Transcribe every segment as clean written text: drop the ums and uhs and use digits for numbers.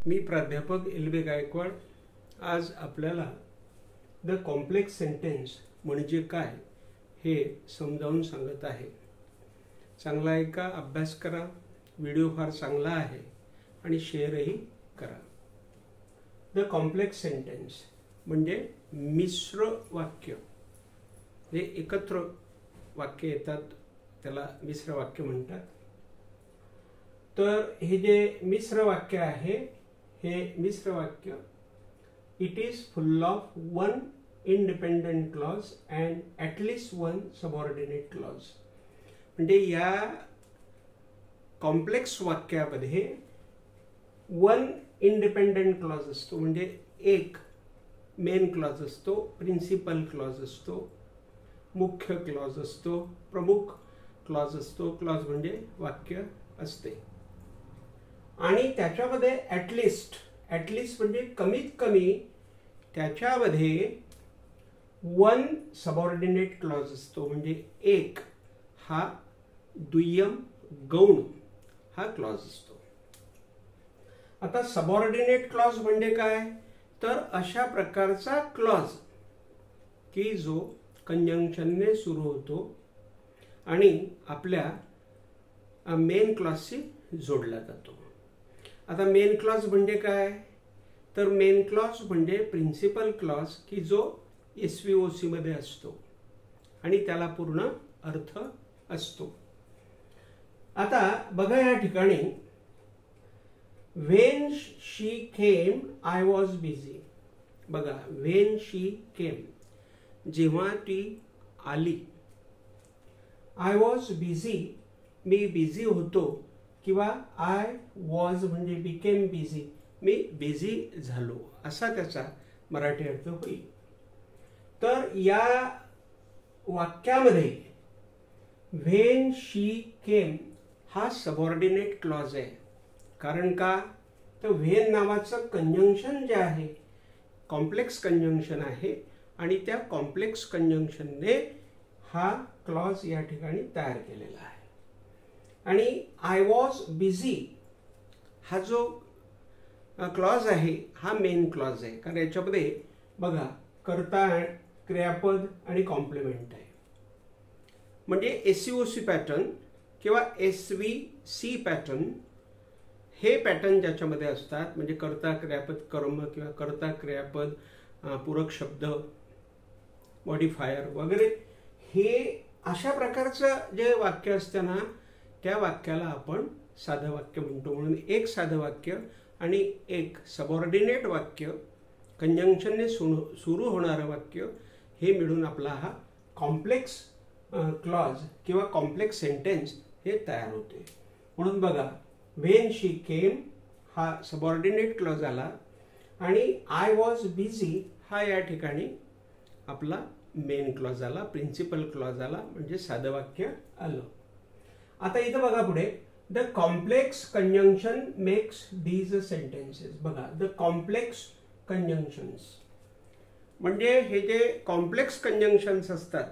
मी प्राध्यापक एल.बी. गायकवाड आज आपल्याला द कॉम्प्लेक्स सेंटेन्स म्हणजे काय हे समजावून सांगत आहे। चांगला ऐका, अभ्यास करा, व्हिडिओ फार चांगला आहे आणि शेअरही करा। द कॉम्प्लेक्स सेंटेन्स म्हणजे मिश्र वाक्य, हे एकत्र वाक्य येतात त्याला मिश्र वाक्य म्हणतात। तर हे जे मिश्र वाक्य आहे हे मिश्र वाक्य it is full of one independent clause and at least one subordinate clause. म्हणजे या कॉम्प्लेक्स वाक्यामध्ये वन इंडिपेंडेंट क्लॉज असतो, म्हणजे एक मेन क्लॉज असतो, प्रिन्सिपल क्लॉज असतो, मुख्य क्लॉज असतो, प्रमुख क्लॉज असतो। क्लॉज म्हणजे वाक्य असते आणि त्याच्यामध्ये ॲटलिस्ट म्हणजे कमीत कमी त्याच्यामध्ये वन सबऑर्डिनेट क्लॉज असतो, म्हणजे एक हा दुय्यम गौण हा क्लॉज असतो। आता सबऑर्डिनेट क्लॉज म्हणजे काय, तर अशा प्रकारचा क्लॉज की जो कंजंक्शनने सुरू होतो आणि आपल्या मेन क्लॉजशी जोडला जातो। आता मेन क्लॉज म्हणजे काय, तर मेन क्लॉज म्हणजे प्रिन्सिपल क्लॉज की जो एसव्हीओसी मध्ये असतो आणि त्याला पूर्ण अर्थ असतो। आता बघा या ठिकाणी when she came I was busy. बघा, व्हेन शी केम जेव्हा ती आली, आय वॉज बिझी मी बिझी होतो, किंवा आय वॉज म्हणजे बिकेम बिझी मी बिझी झालो, असा त्याचा मराठी अर्थ होईल। तर या वाक्यामध्ये व्हेन शी केम हा सबऑर्डिनेट क्लॉज आहे। कारण का, तर व्हेन नावाचं कंजंक्शन जे आहे कॉम्प्लेक्स कंजंक्शन आहे आणि त्या कॉम्प्लेक्स कंजंक्शनने हा क्लॉज या ठिकाणी तयार केलेला आहे। आणि आय वॉज बिझी हा जो क्लॉज आहे हा मेन क्लॉज आहे, कारण याच्यामध्ये बघा कर्ता, क्रियापद आणि कॉम्प्लिमेंट आहे। म्हणजे एसव्हीओसी पॅटर्न किंवा एसव्हीसी पॅटर्न हे पॅटर्न ज्याच्यामध्ये असतात, म्हणजे कर्ता, क्रियापद, कर्म किंवा कर्ता, क्रियापद, पूरक शब्द, मॉडिफायर वगैरे, हे अशा प्रकारचं जे वाक्य असतं ना त्या वाक्याला आपण साधं वाक्य म्हणतो। म्हणून एक साधं वाक्य आणि एक सबऑर्डिनेट वाक्य, कंजंक्शनने सुरू होणारं वाक्य, हे मिळून आपला हा कॉम्प्लेक्स क्लॉज किंवा कॉम्प्लेक्स सेंटेन्स हे तयार होते। म्हणून बघा, व्हेन शी केम हा सबऑर्डिनेट क्लॉज आला आणि आय वॉज बिझी हा या ठिकाणी आपला मेन क्लॉज आला, प्रिन्सिपल क्लॉज आला, म्हणजे साधं वाक्य आलं। आता इथं बघा पुढे, the complex conjunction makes these sentences. बघा, द कॉम्प्लेक्स कंजंक्शन्स म्हणजे हे जे कॉम्प्लेक्स कंजंक्शन्स असतात,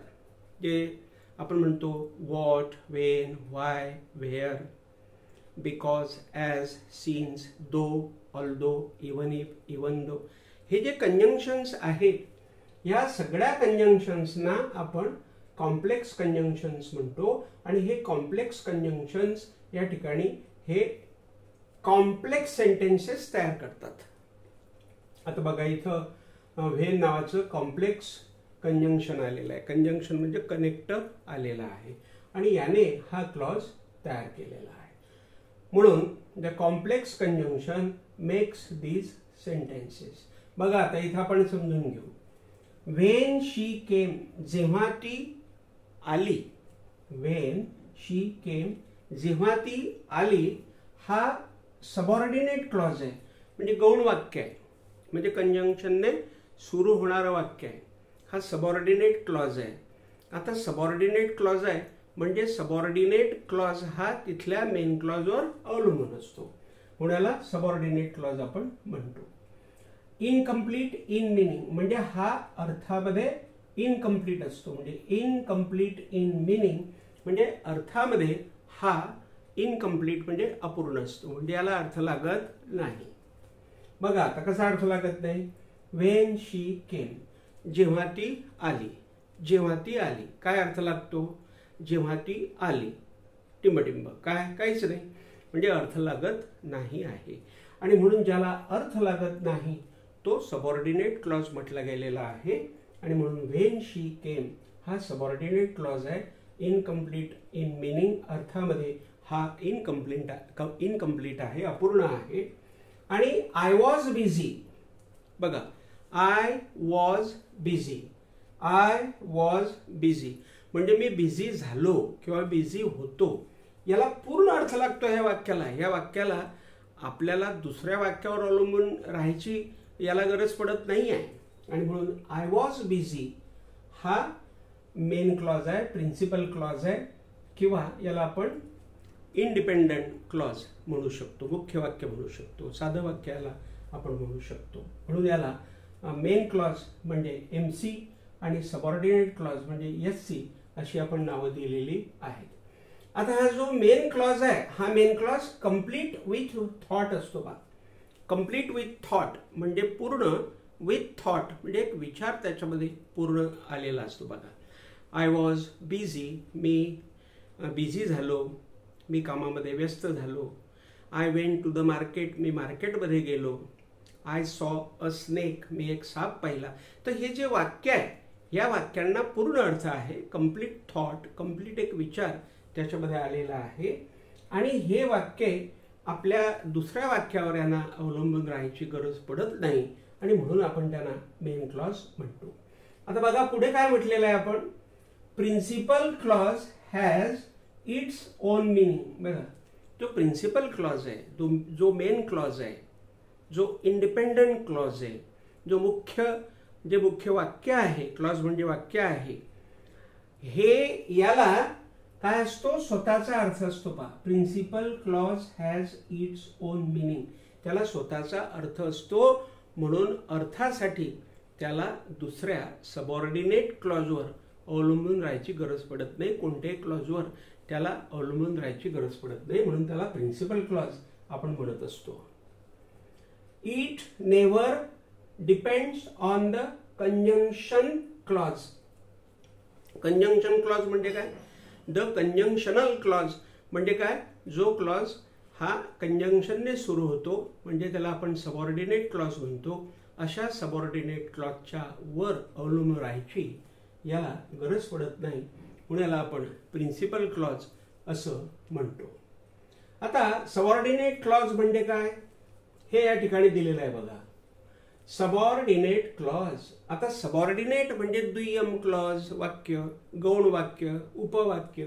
जे आपण म्हणतो what, when, why, where, because, as, since, though, although, even if, even though, हे जे कंजंक्शन्स आहेत या सगळ्या कंजंक्शन्सना आपण कॉम्प्लेक्स कंजंक्शन्स म्हणतो। आणि हे कॉम्प्लेक्स कंजंक्शन्स या ठिकाणी हे कॉम्प्लेक्स सेंटेन्सेस तयार करतात। आता बघा, इथं व्हेन नावाचं कॉम्प्लेक्स कंजंक्शन आलेलं आहे, कंजंक्शन म्हणजे कनेक्टर आलेला आहे आणि याने हा क्लॉज तयार केलेला आहे। म्हणून the complex conjunction makes these sentences. बघा, आता इथं आपण समजून घेऊ, व्हेन शी केम जेव्हा ती आली, व्हेन शी केम जेव्हा ती आली हा सबऑर्डिनेट क्लॉज आहे, म्हणजे गौण वाक्य आहे, म्हणजे कंजंक्शनने सुरू होणारं वाक्य आहे, हा सबऑर्डिनेट क्लॉज आहे। आता सबऑर्डिनेट क्लॉज आहे म्हणजे सबऑर्डिनेट क्लॉज हा तिथल्या मेन क्लॉजवर अवलंबून असतो, म्हणून याला सबऑर्डिनेट क्लॉज आपण म्हणतो। इनकम्प्लीट इन मिनिंग म्हणजे हा अर्थामध्ये इनकम्प्लीट असतो, म्हणजे इनकम्प्लीट इन मिनिंग म्हणजे अर्थामध्ये हा इनकम्प्लीट म्हणजे अपूर्ण असतो, म्हणजे याला अर्थ लागत नाही। बघा आता कसा अर्थ लागत नाही. व्हेन शी केम, जेव्हा ती आली. जेव्हा ती आली काय अर्थ लागतो? जेव्हा ती आली. टिंबटिंब काय, काहीच नाही, म्हणजे अर्थ लागत नाही आहे. आणि म्हणून ज्याला अर्थ लागत नाही तो सबऑर्डिनेट क्लॉज म्हटला गेलेला आहे. आणि म्हणून व्हेन शी केम हा सबऑर्डिनेट क्लॉज आहे. इनकम्प्लीट इन मिनिंग, अर्थामध्ये हा इनकम्प्लीट आहे, अपूर्ण आहे. आणि आय वॉज बिझी, बघा I was busy. I was busy म्हणजे मी बिझी झालो किंवा बिझी होतो, याला पूर्ण अर्थ लागतो ह्या वाक्याला. ह्या वाक्याला आपल्याला दुसऱ्या वाक्यावर अवलंबून राहायची याला गरज पडत नाही आहे. आणि म्हणून आय वॉज बिझी हा मेन क्लॉज आहे, प्रिन्सिपल क्लॉज आहे, किंवा याला आपण इंडिपेंडंट क्लॉज म्हणू शकतो, मुख्य वाक्य म्हणू शकतो, साधं वाक्याला आपण म्हणू शकतो. म्हणून याला मेन क्लॉज म्हणजे MC आणि सबऑर्डिनेट क्लॉज म्हणजे SC अशी आपण नावं दिलेली आहेत. आता हा जो मेन क्लॉज आहे हा main clause complete with thought असतो बा. कंप्लीट विथ थॉट म्हणजे पूर्ण, विथ थॉट म्हणजे एक विचार त्याच्यामध्ये पूर्ण आलेला असतो बघा. आय वॉज बिझी, मी बिझी झालो, मी कामामध्ये व्यस्त झालो. I went to the market, मी मार्केटमध्ये गेलो. आय सॉ अ स्नेक, मी एक साप पाहिला. तर हे जे वाक्य आहे या वाक्यांना पूर्ण अर्थ आहे. कंप्लीट थॉट, कंप्लीट एक विचार त्याच्यामध्ये आलेला आहे. आणि हे वाक्य आपल्या दुसऱ्या वाक्यावर यांना अवलंबून राहायची गरज पडत नाही आणि म्हणून आपण त्यांना मेन क्लॉज म्हणतो. आता बघा पुढे काय म्हटलेलं आहे आपण. Principal clause has its own meaning. बघा जो प्रिन्सिपल क्लॉज आहे, जो मेन क्लॉज आहे, जो इंडिपेंडंट क्लॉज आहे, जो मुख्य वाक्य आहे, क्लॉज म्हणजे वाक्य आहे, हे याला काय असतो? स्वतःचा अर्थ असतो पहा. Principal clause has its own meaning, त्याला स्वतःचा अर्थ असतो. म्हणून अर्थासाठी त्याला दुसऱ्या सबऑर्डिनेट क्लॉजवर अवलंबून राहायची गरज पडत नाही. कोणत्याही क्लॉजवर त्याला अवलंबून राहायची गरज पडत नाही, म्हणून त्याला प्रिन्सिपल क्लॉज आपण म्हणत असतो. It never depends on the conjunction clause. Conjunction clause म्हणजे काय? द कंजंक्शनल क्लॉज म्हणजे काय? जो क्लॉज हा कंजंक्शनने सुरू होतो म्हणजे त्याला आपण सबऑर्डिनेट क्लॉज म्हणतो. अशा सबऑर्डिनेट क्लॉजच्या वर अवलंबून राहायची याला गरज पडत नाही, म्हणून याला आपण प्रिन्सिपल क्लॉज असं म्हणतो. आता सबऑर्डिनेट क्लॉज म्हणजे काय हे या ठिकाणी दिलेलं आहे बघा. Subordinate clause. आता सबऑर्डिनेट म्हणजे दुय्यम क्लॉज, वाक्य, गौण वाक्य, उपवाक्य.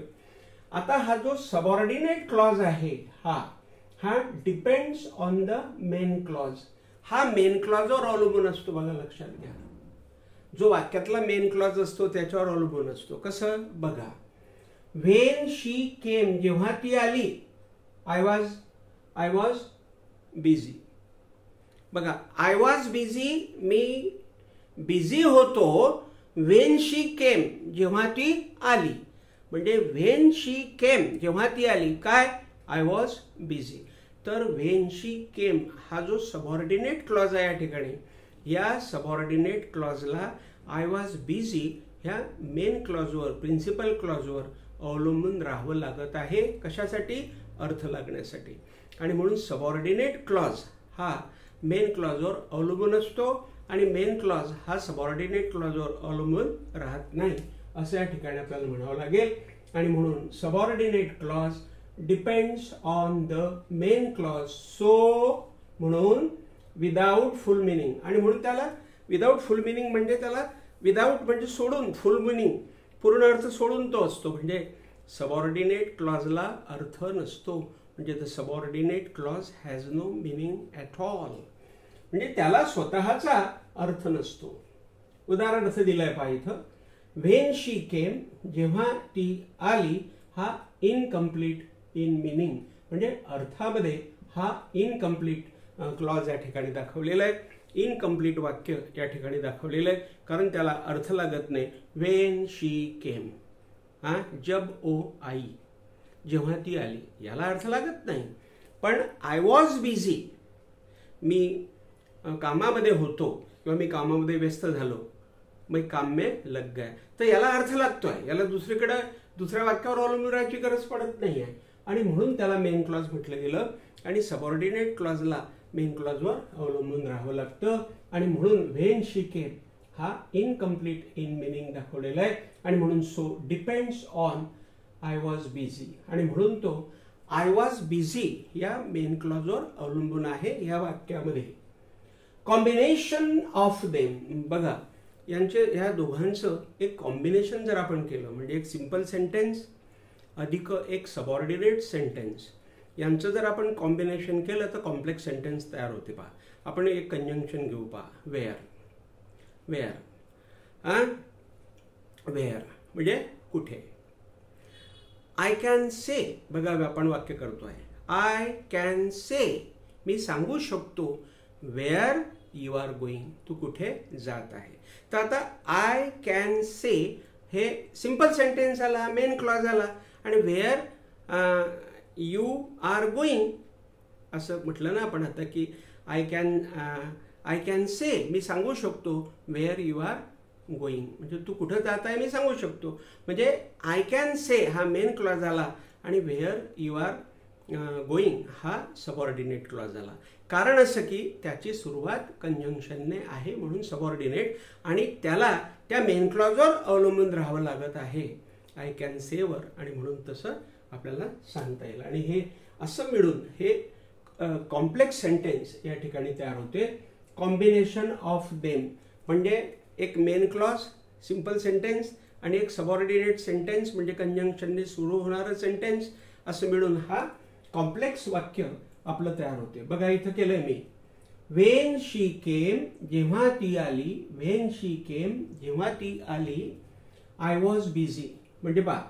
आता हा जो सबऑर्डिनेट क्लॉज आहे हा depends on the main clause. हा मेन क्लॉजवर अवलंबून असतो बघा, लक्षात घ्या. जो वाक्यातला मेन क्लॉज असतो त्याच्यावर अवलंबून असतो. कसं बघा. व्हेन शी केम, जेव्हा ती आली. I was busy. बघा आय वॉज बिझी, मी बिझी होतो. व्हेन शी केम, जेव्हा ती आली. म्हणजे व्हेन शी केम, जेव्हा ती आली काय? I was busy. तर व्हेन शी केम हा जो सबऑर्डिनेट क्लॉज आहे या ठिकाणी, या सबऑर्डिनेट क्लॉजला आय वॉज बिझी ह्या मेन क्लॉजवर, प्रिन्सिपल क्लॉजवर अवलंबून राहावं लागत आहे. कशासाठी? अर्थ लागण्यासाठी. आणि म्हणून सबऑर्डिनेट क्लॉज हा मेन क्लॉजवर अवलंबून असतो आणि मेन क्लॉज हा सबऑर्डिनेट क्लॉजवर अवलंबून राहत नाही असं या ठिकाणी आपल्याला म्हणावं लागेल. आणि म्हणून subordinate clause depends on the main clause. So म्हणून विदाउट फुल मिनिंग. आणि म्हणून त्याला विदाउट फुल मिनिंग म्हणजे त्याला विदाउट म्हणजे सोडून, फुल मिनिंग पूर्ण अर्थ सोडून तो असतो. म्हणजे सबऑर्डिनेट क्लॉजला अर्थ नसतो. म्हणजे the subordinate clause has no meaning at all. म्हणजे त्याला स्वतःचा अर्थ नसतो. उदाहरण असं दिलंय पहा इथं. व्हेन शी केम, जेव्हा ती आली, हा इनकम्प्लीट इन मिनिंग म्हणजे अर्थामध्ये हा इनकम्प्लीट क्लॉज या ठिकाणी दाखवलेला आहे. इनकम्प्लीट वाक्य या ठिकाणी दाखवलेलं आहे कारण त्याला अर्थ लागत नाही. व्हेन शी केम, जब ओ आई, जेव्हा ती आली, याला अर्थ लागत नाही. पण आय वॉज बिझी, मी कामामध्ये होतो किंवा मी कामामध्ये व्यस्त झालो, मग काम में लग गया, तर याला अर्थ लागतोय, याला दुसरीकडे दुसऱ्या वाक्यावर अवलंबून राहायची गरज पडत नाही आहे आणि म्हणून त्याला मेन क्लॉज म्हटलं गेलं आणि सबऑर्डिनेट क्लॉजला मेन क्लॉजवर अवलंबून राहावं लागतं आणि म्हणून व्हेन शी केम हा इनकम्प्लीट इन मिनिंग दाखवलेला आहे आणि म्हणून so depends on I was busy आणि म्हणून तो आय वॉज बिझी या मेन क्लॉजवर अवलंबून आहे या वाक्यामध्ये. कॉम्बिनेशन ऑफ देम, बघा यांचे ह्या दोघांचं एक कॉम्बिनेशन जर आपण केलं म्हणजे एक सिंपल सेंटेन्स अधिक एक सबऑर्डिनेट सेंटेन्स यांचं जर आपण कॉम्बिनेशन केलं तर कॉम्प्लेक्स सेंटेन्स तयार होते. पहा आपण एक कंजंक्शन घेऊ, पहा वेअर, वेअर वेअर म्हणजे कुठे. आय कॅन से, बघा आपण वाक्य करतोय आय कॅन से, मी सांगू शकतो वेअर यू आर गोइंग, तू कुठे जात आहे. तर आता आय कॅन से हे सिंपल सेंटेन्स आला, मेन क्लॉज आला आणि वेअर यू आर गोइंग असं म्हटलं ना आपण आता की आय कॅन से, मी सांगू शकतो वेअर यू आर गोइंग म्हणजे तू कुठं जात आहे मी सांगू शकतो. म्हणजे आय कॅन से हा मेन क्लॉज आला आणि वेअर यू आर गोइंग हा सबऑर्डिनेट क्लॉज आला. कारण असं की त्याची सुरुवात कंजंक्शनने आहे म्हणून सबऑर्डिनेट आणि त्याला त्या मेन क्लॉजवर अवलंबून राहावं लागत आहे आय कॅन सेवर आणि म्हणून तसं आपल्याला सांगता येईल आणि हे असं मिळून हे कॉम्प्लेक्स सेंटेन्स या ठिकाणी तयार होते. कॉम्बिनेशन ऑफ देम म्हणजे एक मेन क्लॉज सिंपल सेंटेन्स आणि एक सबऑर्डिनेट सेंटेन्स म्हणजे कंजंक्शनने सुरू होणारं सेंटेन्स असं मिळून हा कॉम्प्लेक्स वाक्य आपलं तयार होते. बघा इथं केलंय मी व्हेन शी केम, जेव्हा ती आली, व्हेन शी केम जेव्हा ती आली, आय वॉज बिझी म्हणजे पहा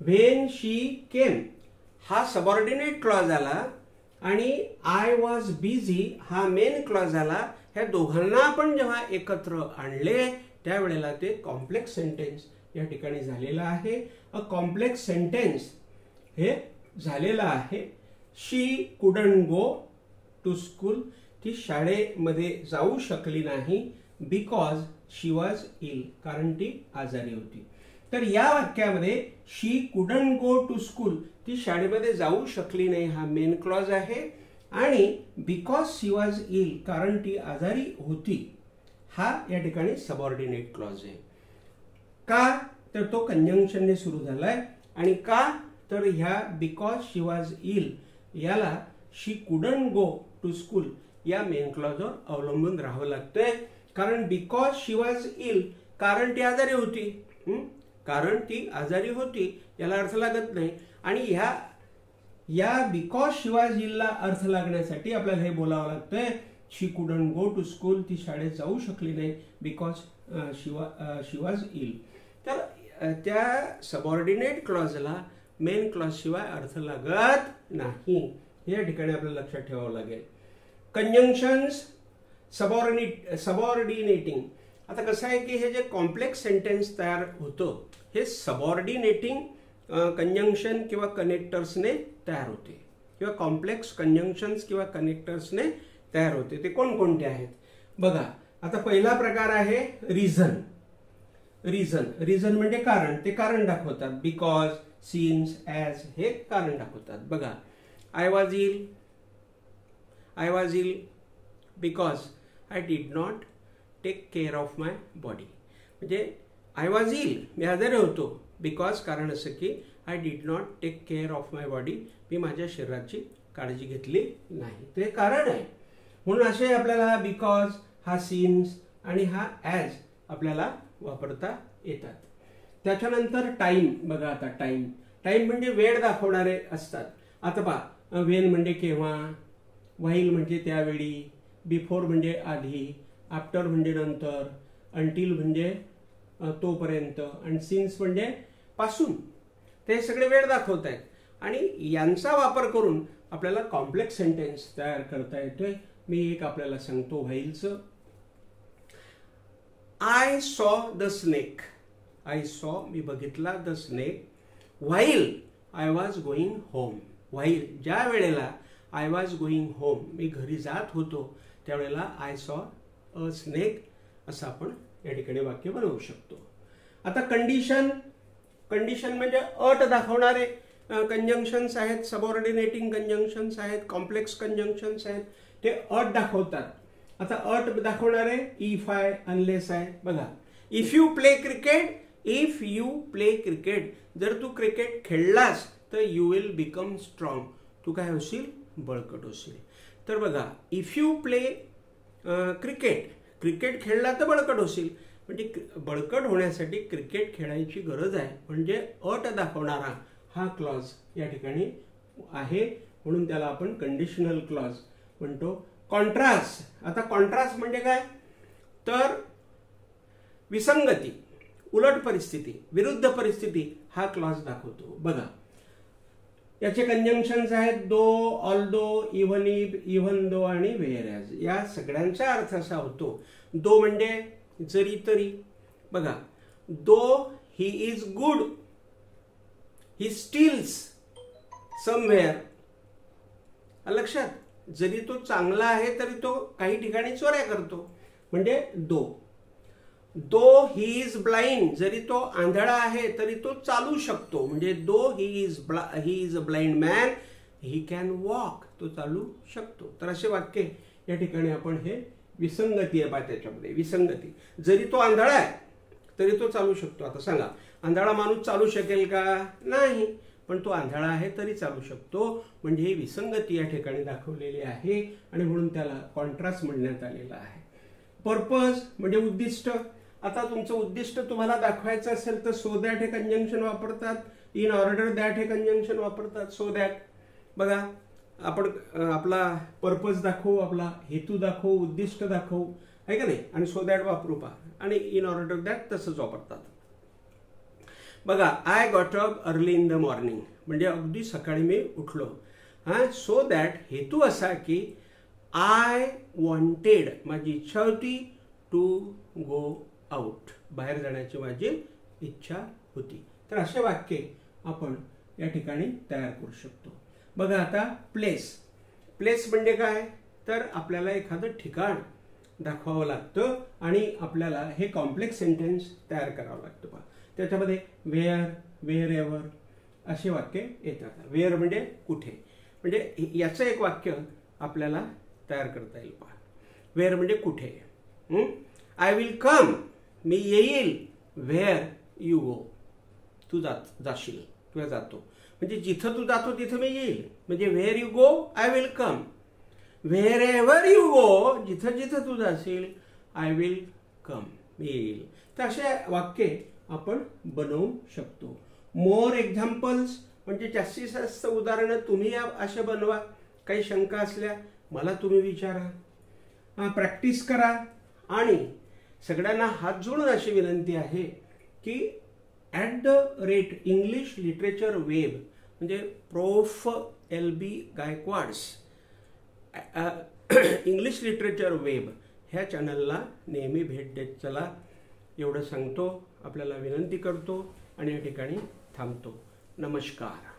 व्हेन शी केम हा सबऑर्डिनेट क्लॉज आला आणि आय वॉज बिझी हा मेन क्लॉज आला. ह्या दोघांना आपण जेव्हा एकत्र आणले त्यावेळेला ते कॉम्प्लेक्स सेंटेन्स या ठिकाणी झालेला आहे. अ कॉम्प्लेक्स सेंटेन्स हे झालेला आहे. शी कुडंट गो टू स्कूल, ती शाळेमध्ये जाऊ शकली नाही बिकॉज शी वॉज इल, कारण ती आजारी होती. तर या वाक्यामध्ये शी कुडंट गो टू स्कूल, ती शाळेमध्ये जाऊ शकली नाही हा मेन क्लॉज आहे आणि बिकॉज शी वॉज इल, कारण ती आजारी होती हा या ठिकाणी सबऑर्डिनेट क्लॉज आहे. का तर तो कंजंक्शनने सुरू झालाय आणि का तर ह्या बिकॉज शी वॉज इल याला शी कुडंट गो टू स्कूल या मेन क्लॉजवर अवलंबून राहावं लागतंय. कारण बिकॉज शी वॉज इल, कारण ती आजारी होती, कारण ती आजारी होती याला अर्थ लागत नाही आणि या बिकॉज शी वॉज इलला अर्थ लागण्यासाठी आपल्याला हे बोलावं लागतंय शी कुडंट गो टू स्कूल, ती शाळेत जाऊ शकली नाही बिकॉज शी वॉज इल. तर त्या सबऑर्डिनेट क्लॉजला मेन क्लॉज शिवाय अर्थ लागत नाही हे या ठिकाणी आपल्याला लक्षात ठेवावं लागेल. कंजंक्शन्स सबऑर्डिनेटिंग, आता कसं आहे की हे जे कॉम्प्लेक्स सेंटेन्स तयार होतं हे सबऑर्डिनेटिंग कंजंक्शन किंवा कनेक्टर्सने तयार होते किंवा कॉम्प्लेक्स कंजंक्शन्स किंवा कनेक्टर्सने तयार होते. ते कोणकोणते आहेत बघा. आता पहिला प्रकार आहे रिझन. रिझन म्हणजे कारण, ते कारण दाखवतात. बिकॉज, सिन्स, ॲज हे कारण दाखवतात. बघा I was ill because I did not take care of my body. म्हणजे आय वॉज इल मी आजारी होतो बिकॉज कारण असं की I did not take care of my body, मी माझ्या शरीराची काळजी घेतली नाही, ते कारण आहे. म्हणून असे आपल्याला हा बिकॉज, हा सिन्स आणि हा ॲज आपल्याला वापरता येतात. त्याच्यानंतर टाइम. बघा आता टाइम म्हणजे वेळ दाखवणारे असतात. आता पहा व्हेन म्हणजे केव्हा, व्हाईल म्हणजे त्यावेळी, बिफोर म्हणजे आधी, आफ्टर म्हणजे नंतर, अंटिल म्हणजे तोपर्यंत आणि सिन्स म्हणजे पासून. ते सगळे वेळ दाखवत आहेत आणि यांचा वापर करून आपल्याला कॉम्प्लेक्स सेंटेन्स तयार करता येतोय. मी एक आपल्याला सांगतो व्हाईलचं. I saw the snake, I saw मी बघितला the snake while I was going home. While ज्या वेळेला आय वॉज गोइंग होम मी घरी जात होतो त्यावेळेला आय सॉ अ स्नेक असं आपण या ठिकाणी वाक्य बनवू शकतो. आता कंडिशन म्हणजे अट दाखवणारे कंजंक्शन्स आहेत, सबऑर्डिनेटिंग कंजंक्शन्स आहेत, कॉम्प्लेक्स कंजंक्शन्स आहेत, ते अट दाखवतात. आता अट दाखवणारे इफ आहे, अनलेस आहे. बघा, इफ यू प्ले क्रिकेट, जर तू क्रिकेट खेळलास तर यू विल बिकम स्ट्रॉंग, तू काय होशील, बळकट होशील. तर बघा, इफ यू प्ले क्रिकेट खेळला तर बळकट होशील, म्हणजे बळकट होण्यासाठी क्रिकेट खेळायची गरज आहे, म्हणजे अट दाखवणारा हा क्लॉज या ठिकाणी आहे, म्हणून त्याला आपण कंडिशनल क्लॉज म्हणतो. कॉन्ट्रास्ट, आता कॉन्ट्रास्ट म्हणजे काय, तर विसंगती, उलट परिस्थिती, विरुद्ध परिस्थिती हा क्लॉज दाखवतो. बघा, याचे कंजंक्शन्स आहेत though, although, even if, even though आणि व्हेअरएज. या सगळ्यांचा अर्थ असा होतो, दो म्हणजे जरी तरी. बघा, though he is good, he steals somewhere. लक्षात, जरी तो चांगला आहे तरी तो काही ठिकाणी चोऱ्या करतो, म्हणजे दो ही इज ब्लाइंड, जरी तो आंधळा आहे तरी तो चालू शकतो, म्हणजे though he is a blind man, he can walk, तो चालू शकतो. तर असे वाक्य या ठिकाणी आपण हे विसंगती आहे बा, त्याच्यामध्ये विसंगती. जरी तो आंधळा आहे तरी तो चालू शकतो. आता सांगा, आंधळा माणूस चालू शकेल का, नाही, पण तो आंधळा आहे तरी चालू शकतो, म्हणजे ही विसंगती या ठिकाणी दाखवलेली आहे आणि म्हणून त्याला कॉन्ट्रास्ट म्हणण्यात आलेला आहे. पर्पज म्हणजे उद्दिष्ट. आता तुमचं उद्दिष्ट तुम्हाला दाखवायचं असेल तर सो दॅट हे कंजंक्शन वापरतात, इन ऑर्डर दॅट हे कंजंक्शन वापरतात. सो दॅट, बघा, आपण आपला पर्पज दाखवू, आपला हेतू दाखवू, उद्दिष्ट दाखवू, आहे का नाही, आणि सो दॅट वापरू पा, आणि इन ऑर्डर दॅट तसंच वापरतात. बघा, I got up early in the morning, म्हणजे अगदी सकाळी मी उठलो. सो दॅट हेतू असा की आय वॉन्टेड, माझी इच्छा होती, टू गो आउट, बाहेर जाण्याची माझी इच्छा होती. तर असे वाक्य आपण या ठिकाणी तयार करू शकतो. बघा, आता प्लेस म्हणजे काय, तर आपल्याला एखादं ठिकाण दाखवावं लागतं आणि आपल्याला हे कॉम्प्लेक्स सेंटेन्स तयार करावं लागतं. पहा, त्याच्यामध्ये वेअर, वेअर एव्हर असे वाक्य येतात. वेअर म्हणजे कुठे, म्हणजे याचं एक वाक्य आपल्याला तयार करता येईल. पहा, वेअर म्हणजे कुठे. आय विल कम, मी येईल. वेअर यू गो, तू जाशील किंवा जातो, म्हणजे जिथं तू जातो तिथं मी येईल, म्हणजे where you go I will come. Where ever you go, जिथं जिथं तू जाशील, आय विल कम, मी येईल. तर असे वाक्य आपण बनवू शकतो. मोर एक्झाम्पल्स म्हणजे जास्तीत जास्त उदाहरणं तुम्ही असे बनवा. काही शंका असल्या मला तुम्ही विचारा, प्रॅक्टिस करा. आणि सगळ्यांना हात जोडून अशी विनंती आहे की @ इंग्लिश लिटरेचर वेब, म्हणजे prof LB Gaikwad's English literature web ह्या चॅनलला नेहमी भेट देत चला, एवढं सांगतो, आपल्याला विनंती करतो आणि या ठिकाणी थांबतो. नमस्कार.